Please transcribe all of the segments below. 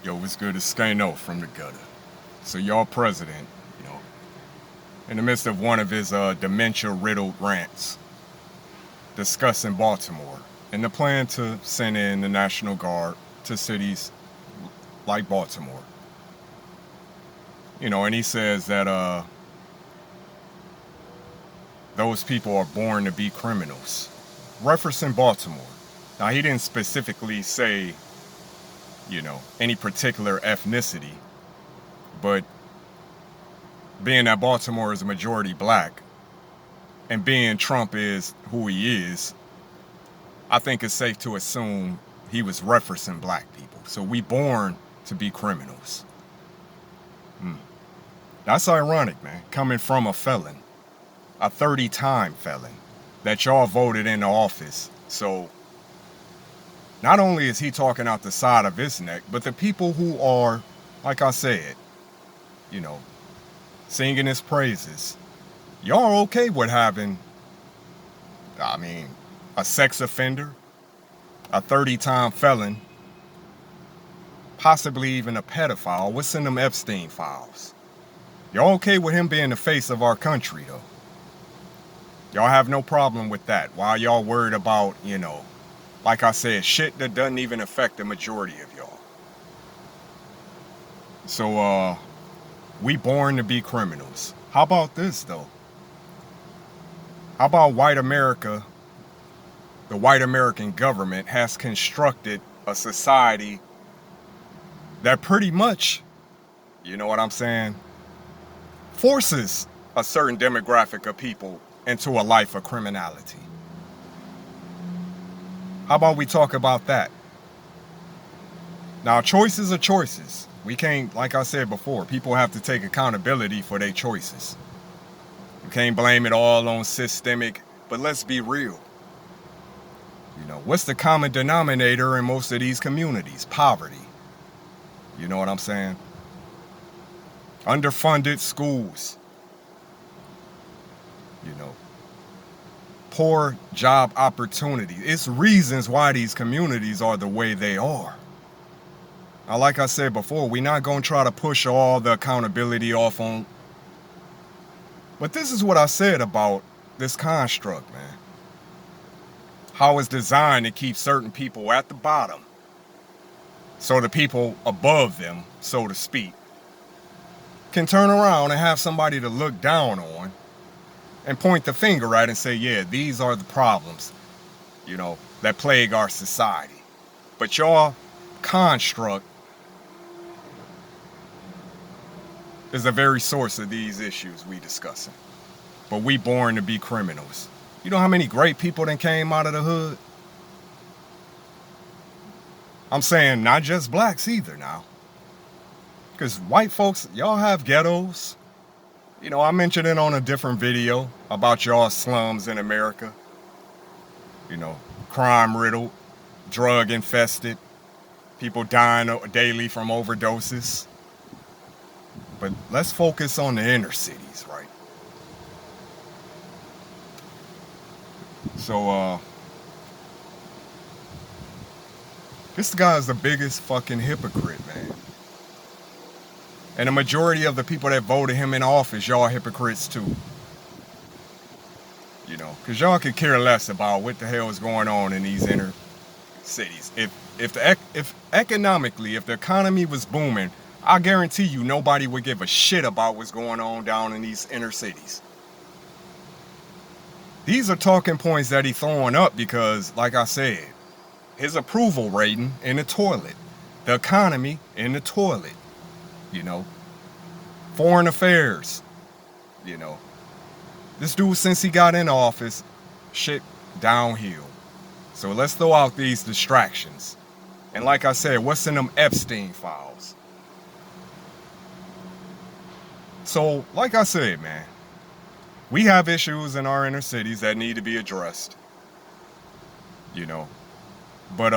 Yo, what's good? It's Skano from the gutter. So y'all president, in the midst of one of his dementia-riddled rants, discussing Baltimore and the plan to send in the National Guard to cities like Baltimore. And he says that those people are born to be criminals, referencing Baltimore. Now, he didn't specifically say, any particular ethnicity, but being that Baltimore is a majority black, and being Trump is who he is, I think it's safe to assume he was referencing black people. So we born to be criminals. That's ironic, man, coming from a felon, a 30-time felon, that y'all voted into office. So not only is he talking out the side of his neck, but the people who are, like I said, singing his praises, y'all are okay with having, a sex offender, a 30-time felon, possibly even a pedophile. What's in them Epstein files? Y'all okay with him being the face of our country, though? Y'all have no problem with that. Why y'all worried about, like I said, shit that doesn't even affect the majority of y'all? So, we born to be criminals. How about this, though? How about white America, the white American government has constructed a society that pretty much, you know what I'm saying, forces a certain demographic of people into a life of criminality. How about we talk about that? Now, choices are choices. We can't, like I said before, people have to take accountability for their choices. You can't blame it all on systemic, but let's be real. What's the common denominator in most of these communities? Poverty. You know what I'm saying? Underfunded schools. Poor job opportunities. It's reasons why these communities are the way they are. Now, like I said before, we're not going to try to push all the accountability off on. But this is what I said about this construct, man. How it's designed to keep certain people at the bottom, so the people above them, so to speak, can turn around and have somebody to look down on and point the finger at and say, yeah, these are the problems, that plague our society. But y'all construct is the very source of these issues we discussing. But we born to be criminals. You know how many great people that came out of the hood? I'm saying not just blacks either now. Because white folks, y'all have ghettos. I mentioned it on a different video about y'all slums in America. Crime-riddled, drug-infested, people dying daily from overdoses. But let's focus on the inner cities, right? So, this guy is the biggest fucking hypocrite, man. And the majority of the people that voted him in office, y'all hypocrites too. Because y'all could care less about what the hell is going on in these inner cities. If economically, if the economy was booming, I guarantee you nobody would give a shit about what's going on down in these inner cities. These are talking points that he's throwing up because, like I said, his approval rating in the toilet, the economy in the toilet, foreign affairs, This dude, since he got in office, shit downhill. So let's throw out these distractions. And like I said, what's in them Epstein files? So, like I said, man, we have issues in our inner cities that need to be addressed. But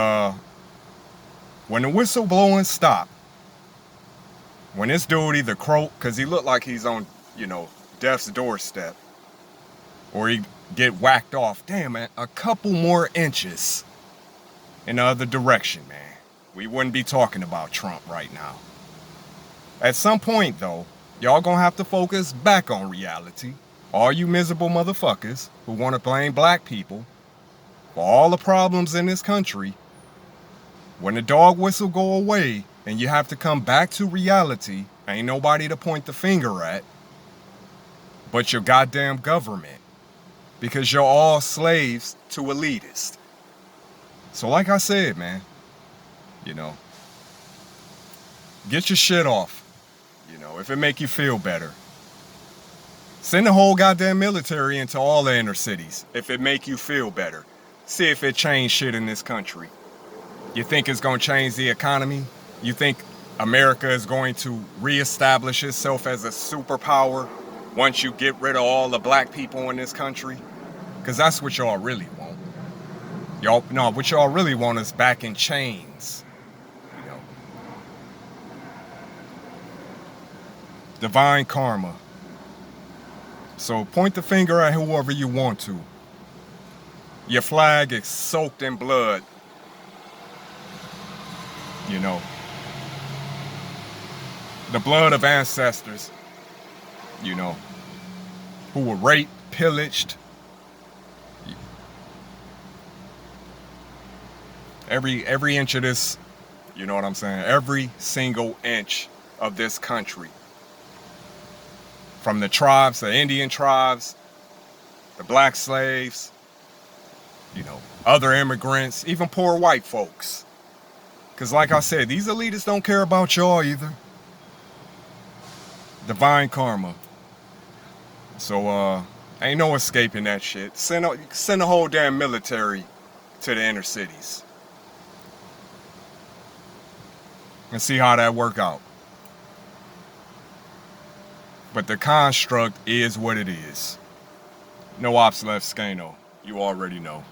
when the whistleblowing stopped, when this dude either croaked, because he looked like he's on, death's doorstep, or he get whacked off, damn, man, a couple more inches in the other direction, man. we wouldn't be talking about Trump right now. At some point, though, y'all gonna have to focus back on reality. All you miserable motherfuckers who want to blame black people for all the problems in this country, when the dog whistle go away and you have to come back to reality, ain't nobody to point the finger at but your goddamn government, because you're all slaves to elitists. So like I said, man, you know, get your shit off. You know, if it make you feel better. Send the whole goddamn military into all the inner cities if it make you feel better. See if it change shit in this country. You think it's gonna change the economy? You think America is going to reestablish itself as a superpower once you get rid of all the black people in this country? Because that's what y'all really want. What y'all really want is back in chains. You know. Divine karma. So point the finger at whoever you want to. Your flag is soaked in blood. You know. The blood of ancestors, you know, who were raped, pillaged. Every inch of this, you know what I'm saying? Every single inch of this country. From the tribes, the Indian tribes, the black slaves, you know, other immigrants, even poor white folks. Because like I said, these elitists don't care about y'all either. Divine karma. So, ain't no escaping that shit. Send the whole damn military to the inner cities. And see how that work out. But the construct is what it is. No ops left, Scano. You already know.